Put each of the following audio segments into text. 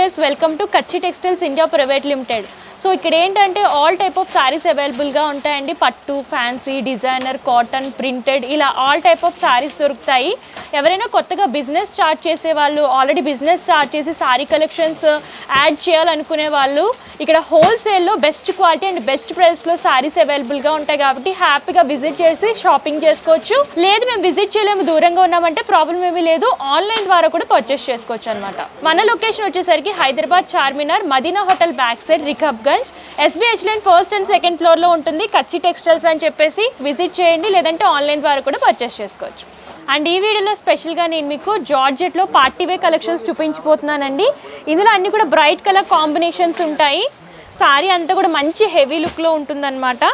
Viewers, welcome to కచ్చి textiles India private limited. So ఇక్కడ ఏంటంటే ఆల్ టైప్ ఆఫ్ సారీస్ అవైలబుల్గా ఉంటాయండి. పట్టు, ఫ్యాన్సీ, డిజైనర్, కాటన్, ప్రింటెడ్, ఇలా ఆల్ టైప్ ఆఫ్ సారీస్ దొరుకుతాయి. ఎవరైనా కొత్తగా బిజినెస్ స్టార్ట్ చేసే వాళ్ళు, ఆల్రెడీ బిజినెస్ స్టార్ట్ చేసి సారీ కలెక్షన్స్ యాడ్ చేయాలనుకునే వాళ్ళు ఇక్కడ హోల్సేల్లో బెస్ట్ క్వాలిటీ అండ్ బెస్ట్ ప్రైస్లో సారీస్ అవైలబుల్గా ఉంటాయి కాబట్టి హ్యాపీగా విజిట్ చేసి షాపింగ్ చేసుకోవచ్చు. లేదు మేము విజిట్ చేయలేము, దూరంగా ఉన్నామంటే ప్రాబ్లం ఏమీ లేదు, ఆన్లైన్ ద్వారా కూడా పర్చేస్ చేసుకోవచ్చు అనమాట. మన లొకేషన్ వచ్చేసరికి Hyderabad Charminar Madina hotel back side Rikabganj SBH line first and second ఫ్లోర్లో ఉంటుంది కచ్చి టెక్స్టైల్స్ అని చెప్పేసి విజిట్ చేయండి, లేదంటే ఆన్లైన్ ద్వారా కూడా పర్చేస్ చేసుకోవచ్చు. అండ్ ఈ వీడియోలో స్పెషల్గా నేను మీకు జార్జెట్లో పార్టీ వేర్ కలెక్షన్స్ చూపించిపోతున్నానండి. ఇందులో అన్నీ కూడా బ్రైట్ కలర్ కాంబినేషన్స్ ఉంటాయి. సారీ అంతా కూడా మంచి హెవీ లుక్లో ఉంటుందన్నమాట.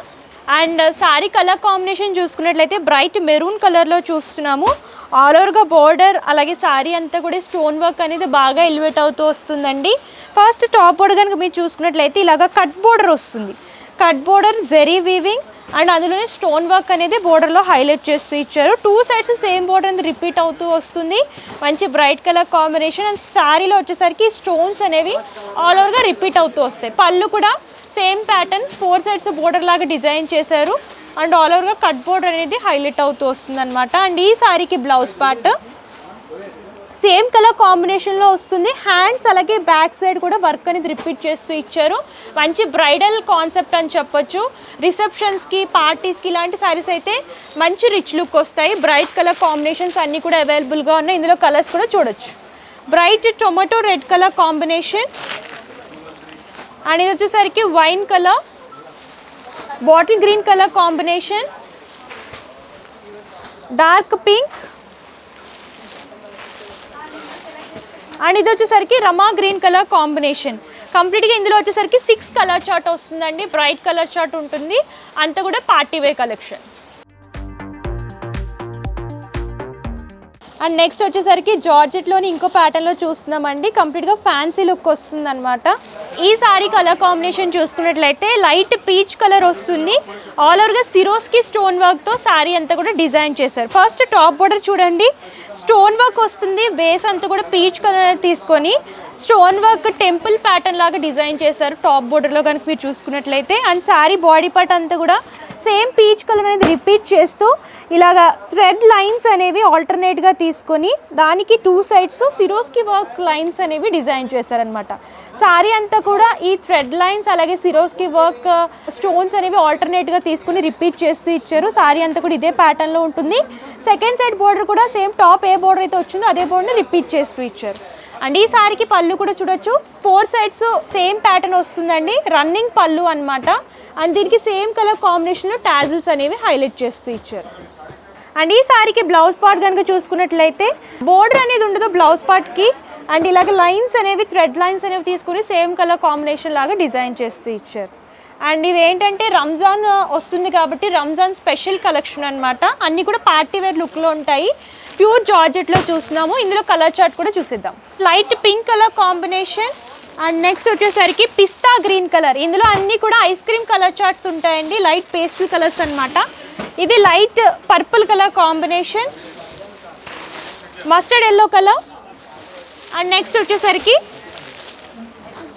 అండ్ సారీ కలర్ కాంబినేషన్ చూసుకున్నట్లయితే బ్రైట్ మెరూన్ కలర్లో చూస్తున్నాము. ఆల్ ఓవర్గా బోర్డర్, అలాగే సారీ అంతా కూడా స్టోన్ వర్క్ అనేది బాగా ఎలివేట్ అవుతూ వస్తుందండి. ఫస్ట్ టాప్ బోర్డర్ కనుక మీరు చూసుకున్నట్లయితే ఇలాగ కట్ బోర్డర్ వస్తుంది. Cut border, zari weaving and అందులోనే స్టోన్ వర్క్ అనేది బోర్డర్లో హైలైట్ చేస్తూ ఇచ్చారు. టూ సైడ్స్ సేమ్ బోర్డర్ అనేది రిపీట్ అవుతూ వస్తుంది. మంచి బ్రైట్ కలర్ కాంబినేషన్. అండ్ శారీలో వచ్చేసరికి స్టోన్స్ అనేవి ఆల్ ఓవర్గా రిపీట్ అవుతూ వస్తాయి. పళ్ళు కూడా same pattern, four sides border లాగా డిజైన్ చేశారు. అండ్ ఆల్ ఓవర్గా కట్ బోర్డర్ అనేది హైలైట్ అవుతూ వస్తుంది అనమాట. అండ్ ఈ శారీకి బ్లౌజ్ పార్ట్ సేమ్ కలర్ కాంబినేషన్లో వస్తుంది. హ్యాండ్స్ అలాగే బ్యాక్ సైడ్ కూడా వర్క్ అనేది రిపీట్ చేస్తూ ఇచ్చారు. మంచి బ్రైడల్ కాన్సెప్ట్ అని చెప్పొచ్చు. రిసెప్షన్స్కి, పార్టీస్కి ఇలాంటి శారీస్ అయితే మంచి రిచ్ లుక్ వస్తాయి. బ్రైట్ కలర్ కాంబినేషన్స్ అన్నీ కూడా అవైలబుల్గా ఉన్నాయి. ఇందులో కలర్స్ కూడా చూడొచ్చు. Bright tomato red colour combination and ఇది వచ్చేసరికి wine colour, bottle green colour combination, dark pink and ఇది వచ్చేసరికి రమా గ్రీన్ కలర్ కాంబినేషన్. కంప్లీట్గా ఇందులో వచ్చేసరికి 6 కలర్ చార్ట్ వస్తుందండి. బ్రైట్ కలర్ చార్ట్ ఉంటుంది. అంతా కూడా party wear collection. And next వచ్చేసరికి జార్జెట్లోని ఇంకో ప్యాటర్న్లో చూస్తున్నామండి. కంప్లీట్గా ఫ్యాన్సీ లుక్ వస్తుంది అనమాట. ఈ సారీ కలర్ కాంబినేషన్ చూసుకున్నట్లయితే లైట్ పీచ్ కలర్ వస్తుంది. ఆల్ ఓవర్గా సిరోస్కి స్టోన్ వర్క్తో సారీ అంతా కూడా డిజైన్ చేశారు. ఫస్ట్ టాప్ బోర్డర్ చూడండి, స్టోన్ వర్క్ వస్తుంది. బేస్ అంతా కూడా పీచ్ కలర్ తీసుకొని స్టోన్ వర్క్ టెంపుల్ ప్యాటర్న్ లాగా డిజైన్ చేశారు టాప్ బోర్డర్లో కనుక మీరు చూసుకున్నట్లయితే. అండ్ శారీ బాడీ పార్ట్ అంతా కూడా సేమ్ పీచ్ కలర్ అనేది రిపీట్ చేస్తూ ఇలాగా థ్రెడ్ లైన్స్ అనేవి ఆల్టర్నేట్గా తీసుకొని దానికి two sides Swarovski work lines అనేవి డిజైన్ చేశారనమాట. శారీ అంతా కూడా ఈ థ్రెడ్ లైన్స్ అలాగే సిరోస్కి వర్క్ స్టోన్స్ అనేవి ఆల్టర్నేట్గా తీసుకుని రిపీట్ చేస్తూ ఇచ్చారు. శారీ అంతా కూడా ఇదే ప్యాటర్న్లో ఉంటుంది. సెకండ్ సైడ్ బోర్డర్ కూడా సేమ్ టాప్ ఏ బోర్డర్ అయితే వచ్చిందో అదే బోర్డర్ని రిపీట్ చేస్తూ ఇచ్చారు. అండ్ ఈ సారీకి పళ్ళు కూడా చూడొచ్చు. 4 సైడ్స్ సేమ్ ప్యాటర్న్ వస్తుందండి. రన్నింగ్ పళ్ళు అనమాట. అండ్ దీనికి సేమ్ కలర్ కాంబినేషన్లో టాజిల్స్ అనేవి హైలైట్ చేస్తూ ఇచ్చారు. అండ్ ఈ సారీకి బ్లౌజ్ పార్ట్ కనుక చూసుకున్నట్లయితే బోర్డర్ అనేది ఉండదు బ్లౌజ్ పార్ట్కి. అండ్ ఇలాగ లైన్స్ అనేవి, థ్రెడ్ లైన్స్ అనేవి తీసుకుని సేమ్ కలర్ కాంబినేషన్ లాగా డిజైన్ చేస్తూ ఇచ్చారు. అండ్ ఇవి ఏంటంటే రంజాన్ వస్తుంది కాబట్టి రంజాన్ స్పెషల్ కలెక్షన్ అనమాట. అన్నీ కూడా పార్టీ వేర్ లుక్లో ఉంటాయి. ప్యూర్ జార్జెట్లో చూస్తున్నాము. ఇందులో కలర్ చార్ట్ కూడా చూసిద్దాం. Light pink colour combination and next వచ్చేసరికి పిస్తా గ్రీన్ కలర్. ఇందులో అన్నీ కూడా ఐస్ క్రీమ్ కలర్ చార్ట్స్ ఉంటాయండి. లైట్ పేస్టల్ కలర్స్ అనమాట. ఇది light purple colour combination, mustard yellow colour and next వచ్చేసరికి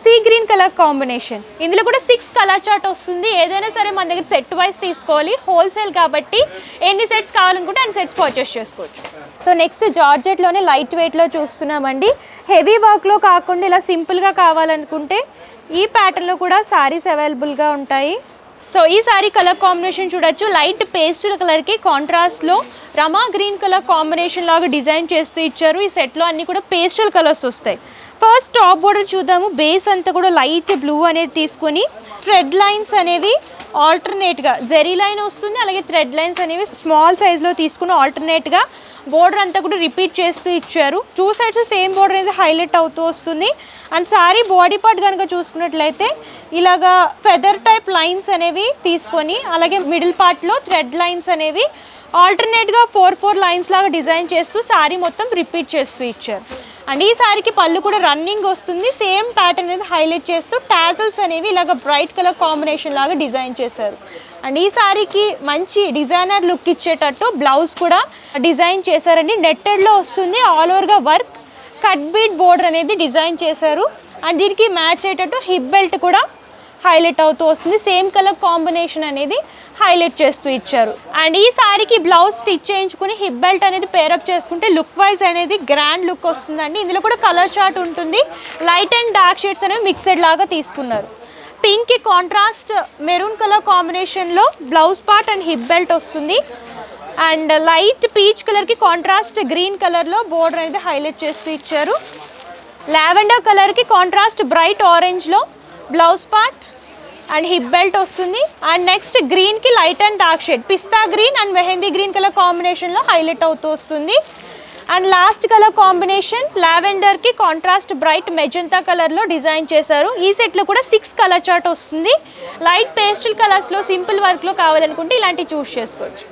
సీ గ్రీన్ కలర్ కాంబినేషన్. ఇందులో కూడా 6 కలర్ చార్ట్ వస్తుంది. ఏదైనా సరే మన దగ్గర సెట్ వైజ్ తీసుకోవాలి, హోల్సేల్ కాబట్టి ఎన్ని సెట్స్ కావాలనుకుంటే అన్ని సెట్స్ పర్చేస్ చేసుకోవచ్చు. సో నెక్స్ట్ జార్జెట్లోనే లైట్ వెయిట్లో చూస్తున్నామండి. హెవీ వర్క్లో కాకుండా ఇలా సింపుల్గా కావాలనుకుంటే ఈ ప్యాటర్న్లో కూడా సారీస్ అవైలబుల్గా ఉంటాయి. సో ఈ సారీ కలర్ కాంబినేషన్ చూడొచ్చు. లైట్ పేస్టల్ కలర్కి కాంట్రాస్ట్లో రమా గ్రీన్ కలర్ కాంబినేషన్ లాగా డిజైన్ చేస్తూ ఇచ్చారు. ఈ సెట్లో అన్నీ కూడా పేస్టల్ కలర్స్ వస్తాయి. ఫస్ట్ టాప్ బోర్డర్ చూద్దాము. బేస్ అంతా కూడా లైట్ బ్లూ అనేది తీసుకొని థ్రెడ్ లైన్స్ అనేవి ఆల్టర్నేట్గా జెరీ లైన్ వస్తుంది, అలాగే థ్రెడ్ లైన్స్ అనేవి స్మాల్ సైజ్లో తీసుకుని ఆల్టర్నేట్గా బోర్డర్ అంతా కూడా రిపీట్ చేస్తూ ఇచ్చారు. టూ సైడ్స్ సేమ్ బోర్డర్ అనేది హైలైట్ అవుతూ వస్తుంది. అండ్ సారీ బాడీ పార్ట్ కనుక చూసుకున్నట్లయితే ఇలాగా ఫెదర్ టైప్ లైన్స్ అనేవి తీసుకొని అలాగే మిడిల్ పార్ట్లో థ్రెడ్ లైన్స్ అనేవి ఆల్టర్నేట్గా 4 లైన్స్ లాగా డిజైన్ చేస్తూ సారీ మొత్తం రిపీట్ చేస్తూ ఇచ్చారు. అండ్ ఈ సారీకి పళ్ళు కూడా రన్నింగ్ వస్తుంది. సేమ్ ప్యాటర్న్ అనేది హైలైట్ చేస్తూ టాజల్స్ అనేవి ఇలాగ బ్రైట్ కలర్ కాంబినేషన్ లాగా డిజైన్ చేశారు. అండ్ ఈ సారీకి మంచి డిజైనర్ లుక్ ఇచ్చేటట్టు బ్లౌజ్ కూడా డిజైన్ చేశారండి. నెట్టెడ్లో వస్తుంది. ఆల్ ఓవర్గా వర్క్ కట్ బీట్ బోర్డర్ అనేది డిజైన్ చేశారు అండ్ దీనికి మ్యాచ్ అయ్యేటట్టు హిప్ బెల్ట్ కూడా హైలైట్ అవుతూ వస్తుంది. సేమ్ కలర్ కాంబినేషన్ అనేది హైలైట్ చేస్తూ ఇచ్చారు. అండ్ ఈ సారీకి బ్లౌజ్ స్టిచ్ చేయించుకుని హిప్ బెల్ట్ అనేది పేరప్ చేసుకుంటే లుక్ వైజ్ అనేది గ్రాండ్ లుక్ వస్తుందండి. ఇందులో కూడా కలర్ చార్ట్ ఉంటుంది. లైట్ అండ్ డార్క్ షేడ్స్ అనేవి మిక్స్డ్ లాగా తీసుకున్నారు. పింక్కి కాంట్రాస్ట్ మెరూన్ కలర్ కాంబినేషన్లో blouse part and hip belt వస్తుంది. అండ్ లైట్ పీచ్ కలర్కి కాంట్రాస్ట్ గ్రీన్ కలర్లో బోర్డర్ అనేది హైలైట్ చేస్తూ ఇచ్చారు. లావెండర్ కలర్కి కాంట్రాస్ట్ బ్రైట్ ఆరెంజ్లో blouse part and hip belt వస్తుంది. అండ్ నెక్స్ట్ గ్రీన్కి light and dark shade pista green and mehndi green colour కాంబినేషన్లో హైలైట్ అవుతూ వస్తుంది. అండ్ లాస్ట్ కలర్ కాంబినేషన్ లావెండర్కి కాంట్రాస్ట్ బ్రైట్ మెజంతా కలర్లో డిజైన్ చేశారు. ఈ సెట్లో కూడా 6 కలర్ చార్ట్ వస్తుంది. లైట్ పేస్టల్ కలర్స్లో సింపుల్ వర్క్లో కావాలనుకుంటే ఇలాంటివి చూస్ చేసుకోవచ్చు.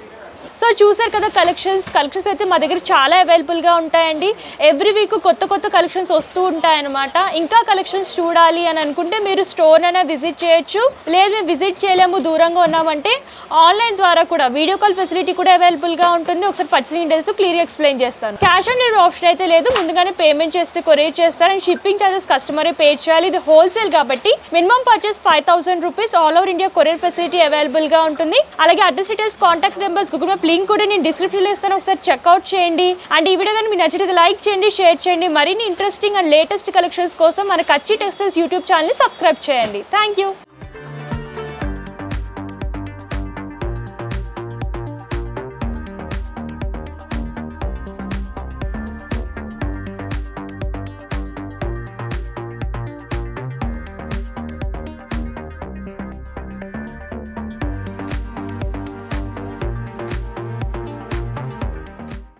సో చూసారు కదా కలెక్షన్స్ అయితే మా దగ్గర చాలా అవైలబుల్గా ఉంటాయండి. ఎవ్రీ వీక్ కొత్త కలెక్షన్స్ వస్తూ ఉంటాయన్నమాట. ఇంకా కలెక్షన్స్ చూడాలి అని అనుకుంటే మీరు స్టోర్ అయినా విజిట్ చేయొచ్చు. లేదు మేము విజిట్ చేయలేము దూరంగా ఉన్నామంటే ఆన్లైన్ ద్వారా కూడా వీడియో కాల్ ఫెసిలిటీ కూడా అవైలబుల్గా ఉంటుంది. ఒకసారి పర్చేసింగ్ డీటెయిల్స్ క్లియర్గా ఎక్స్ప్లెయిన్ చేస్తాను. క్యాష్ ఆన్ డెలివరీ ఆప్షన్ అయితే లేదు. ముందుగానే పేమెంట్ చేస్తే కొరియర్ చేస్తారు అండ్ షిప్పింగ్ ఛార్జెస్ కస్టమరే పే చేయాలి. ఇది హోల్సేల్ కాబట్టి minimum purchase 5,000 rupees. All over India courier facility అవైలబుల్గా ఉంటుంది. అలాగే address details, contact numbers, Google map link కూడా నేను డిస్క్రిప్షన్లో ఇస్తాను. ఒకసారి చెక్అవుట్ చేయండి. అండ్ ఈ వీడియో కానీ మీకు నచ్చితే లైక్ చేయండి, షేర్ చేయండి. మరిన్ని ఇంట్రెస్టింగ్ అండ్ లేటెస్ట్ కలెక్షన్స్ కోసం మన కచ్చి టెక్స్టైల్స్ యూట్యూబ్ ఛానల్ని సబ్స్క్రైబ్ చేయండి. Thank you.